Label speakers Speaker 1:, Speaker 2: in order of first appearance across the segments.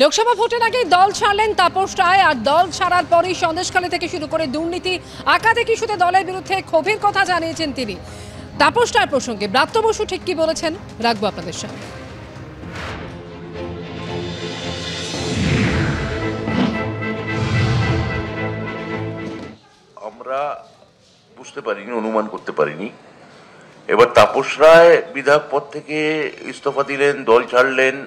Speaker 1: লোকসভা ভোটের আগে দল ছাড়লেন তাপস রায়, আর দল ছাড়ার পরই সন্দেশখালী থেকে শুরু করে দুর্নীতি একাধিক ইস্যুতে দলের বিরুদ্ধে ক্ষোভের কথা জানিয়েছেন তিনি। তাপস রায় প্রসঙ্গে ব্রাত্য বসু ঠিক কি বলেছেন রাখবো আপনাদের সামনে।
Speaker 2: আমরা বুঝতে পারিনি, অনুমান করতে পারিনি। এবার তাপস রায় বিধায়ক পদ থেকে ইস্তফা দিলেন, দল ছাড়লেন।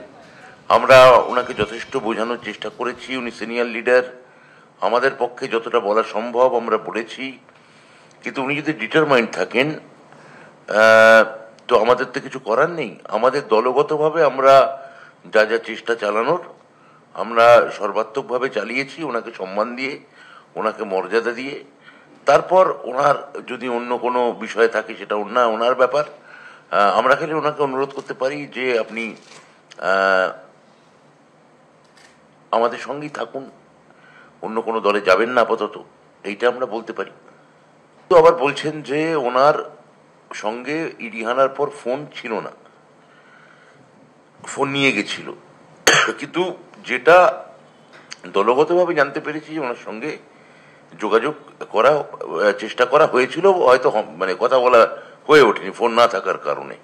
Speaker 2: আমরা ওনাকে যথেষ্ট বোঝানোর চেষ্টা করেছি, উনি সিনিয়র লিডার, আমাদের পক্ষে যতটা বলা সম্ভব আমরা বলেছি। কিন্তু উনি যদি ডিটারমাইন্ড থাকেন তো আমাদের তো কিছু করার নেই। আমাদের দলগতভাবে আমরা যা যা চেষ্টা চালানোর আমরা সর্বাত্মকভাবে চালিয়েছি, ওনাকে সম্মান দিয়ে, ওনাকে মর্যাদা দিয়ে। তারপর ওনার যদি অন্য কোনো বিষয় থাকে সেটা ওনার ব্যাপার। আমরা খালি ওনাকে অনুরোধ করতে পারি যে আপনি আমাদের সঙ্গেই থাকুন, অন্য কোনো দলে যাবেন না আপাতত, এইটা আমরা বলতে পারি। তো আবার বলছেন যে ওনার সঙ্গে ইডি হানার পর ফোন ছিল না, ফোন নিয়ে গেছিল। কিন্তু যেটা দলগতভাবে জানতে পেরেছি ওনার সঙ্গে যোগাযোগ করা চেষ্টা করা হয়েছিল, হয়তো মানে কথা বলা হয়ে ওঠেনি ফোন না থাকার কারণে।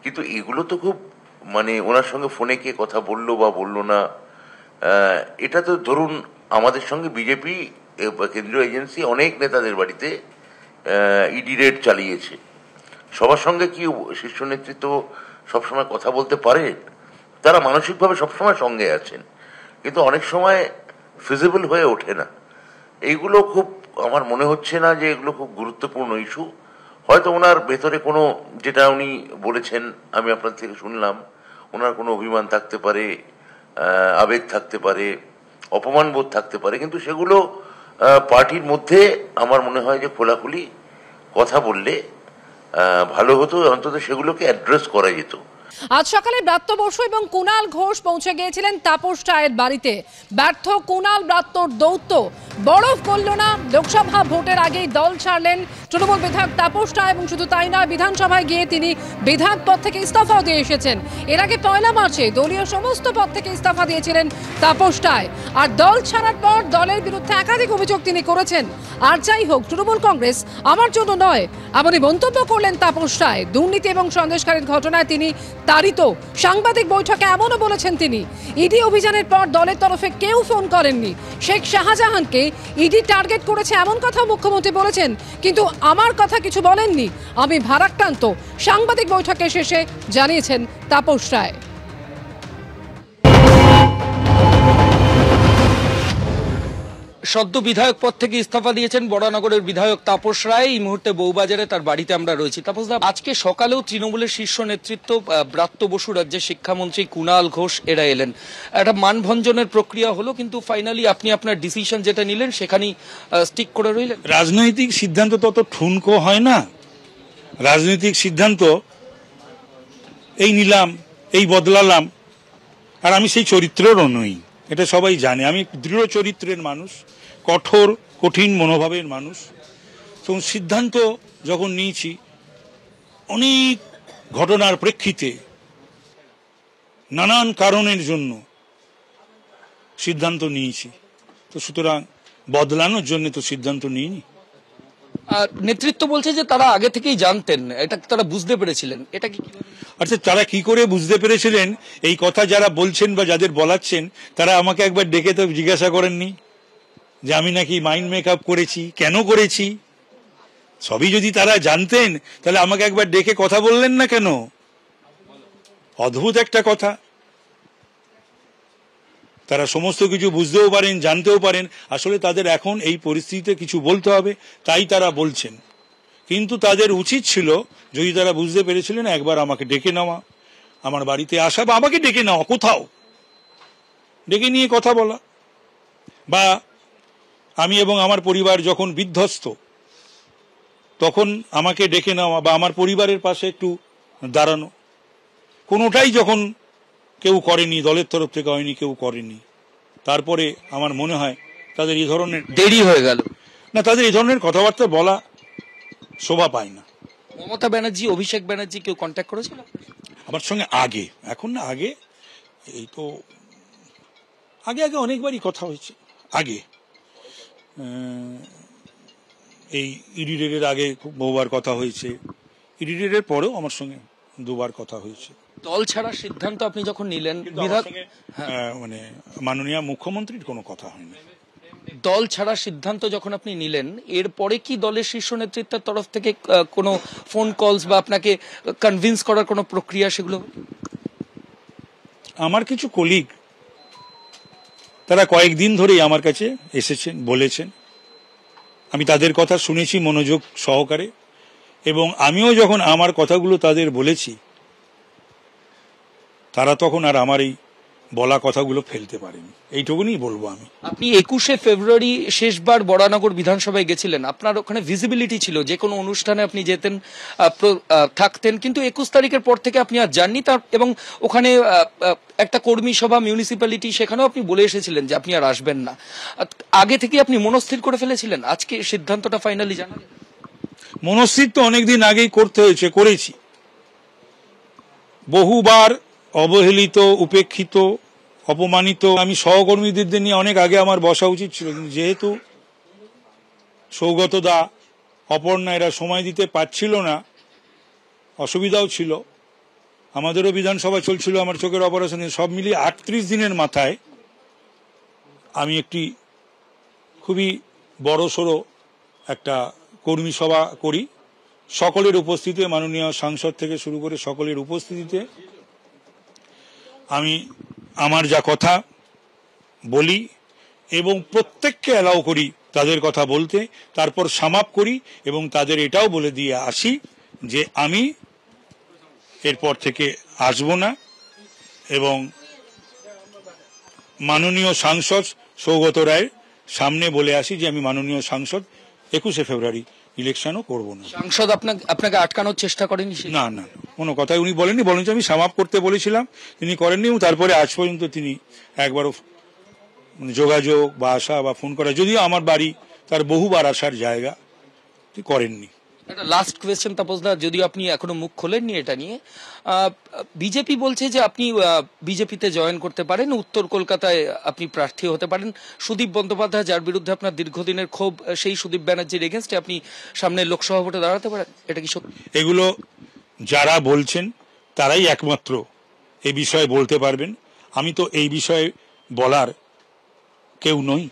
Speaker 2: কিন্তু এগুলো তো খুব মানে ওনার সঙ্গে ফোনে কে কথা বললো বা বললো না, এটা তো ধরুন আমাদের সঙ্গে বিজেপি কেন্দ্রীয় এজেন্সি অনেক নেতাদের বাড়িতে ইডি রেড চালিয়েছে। সবার সঙ্গে কি শীর্ষ নেতৃত্ব সবসময় কথা বলতে পারেন? তারা মানসিকভাবে সবসময় সঙ্গে আছেন, কিন্তু অনেক সময় ফিজিবল হয়ে ওঠে না। এইগুলো খুব আমার মনে হচ্ছে না যে এগুলো খুব গুরুত্বপূর্ণ ইস্যু। হয়তো ওনার ভেতরে কোনো, যেটা উনি বলেছেন আমি আপনার থেকে শুনলাম, ওনার কোনো অভিমান থাকতে পারে, আবেগ থাকতে পারে, অপমানবোধ থাকতে পারে, কিন্তু সেগুলো পার্টির মধ্যে আমার মনে হয় যে খোলাখুলি কথা বললে ভালো হতো, অন্তত সেগুলোকে অ্যাড্রেস করা যেত।
Speaker 1: আজ সকালে ব্রাত্য বসু এবং কুণাল ঘোষ পৌঁছে গিয়েছিলেন তাপস রায়ের বাড়িতে। ব্যর্থ কুণাল ব্রাত্যর দৌত্য বরফ করল না। লোকসভা ভোটের আগেই দল ছাড়লেন তৃণমূল বিধায়ক তাপস রায়, এবং শুধু তাই নয়, বিধানসভায় গিয়ে তিনি বিধায়ক পদ থেকে ইস্তফাও দিয়ে এসেছেন। এর আগে 1 মার্চে দলীয় সমস্ত পদ থেকে ইস্তফা দিয়েছিলেন তাপস রায়, আর দল ছাড়ার পর দলের বিরুদ্ধে একাধিক অভিযোগ তিনি করেছেন। আর যাই হোক, তৃণমূল কংগ্রেস আমার জন্য নয়, এমনই মন্তব্য করলেন তাপস রায়। দুর্নীতি এবং সন্দেশখালীর ঘটনায় তিনি তাড়িত। সাংবাদিক বৈঠকে এমনও বলেছেন তিনি, ইডি অভিযানের পর দলের তরফে কেউ ফোন করেননি। শেখ শাহজাহানকে ইডি টার্গেট করেছে এমন কথা মুখ্যমন্ত্রী বলেছেন, কিন্তু আমার কথা কিছু বলেননি। আমি ভারাক্রান্ত, সাংবাদিক বৈঠকের শেষে জানিয়েছেন তাপস রায়।
Speaker 3: সদ্য বিধায়ক পদ থেকে ইস্তফা দিয়েছেন বরানগরের বিধায়ক তাপস রায়। এই মুহূর্তে বউবাজারে তার বাড়িতে আমরা রয়েছি। তাপসদা, আজকে সকালেও তৃণমূলের শীর্ষ নেতৃত্ব ব্রাত্য বসু, রাজ্যের শিক্ষামন্ত্রী কুণাল ঘোষ এরা এলেন। একটা মানভঞ্জনের প্রক্রিয়া হলো, কিন্তু ফাইনালি আপনি আপনার ডিসিশন যেটা নিলেন সেখানেই স্টিক করে রইলেন।
Speaker 4: রাজনৈতিক সিদ্ধান্ত তত ঠুনকো হয় না। রাজনৈতিক সিদ্ধান্ত এই নিলাম, এই বদলালাম, আর আমি সেই চরিত্রেরও নই, এটা সবাই জানে। আমি দৃঢ় চরিত্রের মানুষ, কঠোর কঠিন মনোভাবের মানুষ। তো সিদ্ধান্ত যখন নিয়েছি অনেক ঘটনার প্রেক্ষিতে, নানান কারণের জন্য সিদ্ধান্ত নিয়েছি, তো সুতরাং বদলানোর জন্য তো সিদ্ধান্ত নিইনি।
Speaker 3: নেতৃত্ব বলছে যে তারা আগে থেকেই জানতেন, এটা তারা বুঝতে পেরেছিলেন। এটা কি
Speaker 4: আচ্ছা, তারা কি করে বুঝতে পেরেছিলেন? এই কথা যারা বলছেন বা যাদের বলাচ্ছেন তারা আমাকে একবার ডেকে তো জিজ্ঞাসা করেননি যে আমি নাকি মাইন্ড মেকআপ করেছি, কেন করেছি? সবই যদি তারা জানতেন তাহলে আমাকে একবার ডেকে কথা বললেন না কেন? অদ্ভুত একটা কথা। তারা সমস্ত কিছু বুঝতেও পারেন, জানতেও পারেন। আসলে তাদের এখন এই পরিস্থিতিতে কিছু বলতে হবে, তাই তারা বলছেন। কিন্তু তাদের উচিত ছিল, যদি তারা বুঝতে পেরেছিলেন, একবার আমাকে ডেকে নেওয়া, আমার বাড়িতে আসা, বা আমাকে ডেকে নেওয়া, কোথাও ডেকে নিয়ে কথা বলা, বা আমি এবং আমার পরিবার যখন বিধ্বস্ত তখন আমাকে ডেকে নেওয়া, বা আমার পরিবারের পাশে একটু দাঁড়ানো। কোনোটাই যখন কেউ করেনি, দলের তরফ থেকে হয়নি, কেউ করেনি, তারপরে আমার মনে হয় তাদের এই ধরনের
Speaker 3: দেরি হয়ে গেল
Speaker 4: না, তাদের এই ধরনের কথাবার্তা বলা শোভা পায় না।
Speaker 3: মমতা ব্যানার্জি, অভিষেক ব্যানার্জি কেউ কন্ট্যাক্ট করেছিল
Speaker 4: আমার সঙ্গে? আগে, এখন না, আগে এই তো আগে আগে অনেকবারই কথা হয়েছে। আগে এই ইডি রেডের আগে বহুবার কথা হয়েছে, ইডি রেডের পরেও আমার সঙ্গে দুবার কথা হয়েছে।
Speaker 3: দল ছাড়ার সিদ্ধান্ত আপনি যখন নিলেন,
Speaker 4: মানে মাননীয় মুখ্যমন্ত্রীর কোনো কথা হয়নি।
Speaker 3: দল ছাড়ার সিদ্ধান্ত যখন আপনি নিলেন, এরপরে কি দলের শীর্ষ নেতৃত্বের তরফ থেকে কোনো ফোন কলস বা আপনাকে কনভিন্স করার কোনো প্রক্রিয়া সেগুলো?
Speaker 4: আমার কিছু কলিগ তারা কয়েকদিন ধরেই আমার কাছে এসেছেন, বলেছেন, আমি তাদের কথা শুনেছি মনোযোগ সহকারে, এবং আমিও যখন আমার কথাগুলো তাদের বলেছি তারা তখন আর আমার এই বলা কথাগুলো ফেলতে পারেনি, এইটুকুনি বলবো আমি।
Speaker 3: আপনি 21শে ফেব্রুয়ারি শেষবার বরানগর বিধানসভায় গেছিলেন, আপনার ওখানে ভিজিবিলিটি ছিল, যে কোনো অনুষ্ঠানে আপনি যেতেন, থাকতেন, কিন্তু 21 তারিখের পর থেকে আপনি আর যাননি। তার এবং ওখানে একটা কর্মী সভা, মিউনিসিপ্যালিটি, সেখানেও আপনি বলে এসেছিলেন যে আপনি আর আসবেন না। আগে থেকে আপনি মনস্থির করে ফেলেছিলেন, আজকে সিদ্ধান্তটা ফাইনালি জানালেন?
Speaker 4: মনস্থির তো অনেকদিন আগেই করতে হয়েছে, করেছি। বহুবার অবহেলিত, উপেক্ষিত, অপমানিত আমি সহকর্মীদের নিয়ে অনেক আগে আমার বসা উচিত ছিল, কিন্তু যেহেতু সৌগত দা, অপর্ণা এরা সময় দিতে পারছিল না, অসুবিধাও ছিল, আমাদেরও বিধানসভা চলছিল, আমার চোখের অপারেশন, সব মিলিয়ে 38 দিনের মাথায় আমি একটি খুবই বড়সড় একটা কর্মী সভা করি, সকলের উপস্থিতিতে, মাননীয় সাংসদ থেকে শুরু করে সকলের উপস্থিতিতে আমি আমার যা কথা বলি এবং প্রত্যেককে অ্যালাউ করি তাদের কথা বলতে, তারপর সামাপ করি এবং তাদের এটাও বলে দিয়ে আসি যে আমি এরপর থেকে আসব না, এবং মাননীয় সাংসদ সৌগত রায়ের সামনে বলে আসি যে আমি মাননীয় সাংসদ 21শে ফেব্রুয়ারি ইলেকশনও করব না।
Speaker 3: সাংসদ আপনাকে আটকানোর চেষ্টা করেনি?
Speaker 4: না না, কোনো কথাই উনি বলেননি, বলেন যে আমি সামাপ করতে বলেছিলাম, তিনি করেননি, এবং তারপরে আজ পর্যন্ত তিনি একবারও যোগাযোগ বা আসা বা ফোন করা, যদিও আমার বাড়ি তার বহুবার আসার জায়গা, করেননি।
Speaker 3: একটা লাস্ট কোয়েশ্চেন তাপসদা, যদিও আপনি এখনো মুখ খোলেননি এটা নিয়ে, বিজেপি বলছে যে আপনি বিজেপিতে জয়েন করতে পারেন, উত্তর কলকাতায় আপনি প্রার্থী হতে পারেন। সুদীপ বন্দ্যোপাধ্যায়, যার বিরুদ্ধে আপনার দীর্ঘদিনের ক্ষোভ, সেই সুদীপ ব্যানার্জির এগেনস্টে আপনি সামনে লোকসভা ভোটে দাঁড়াতে পারেন, এটা কি সত্যি?
Speaker 4: এগুলো যারা বলছেন তারাই একমাত্র এই বিষয়ে বলতে পারবেন, আমি তো এই বিষয়ে বলার কেউ নই।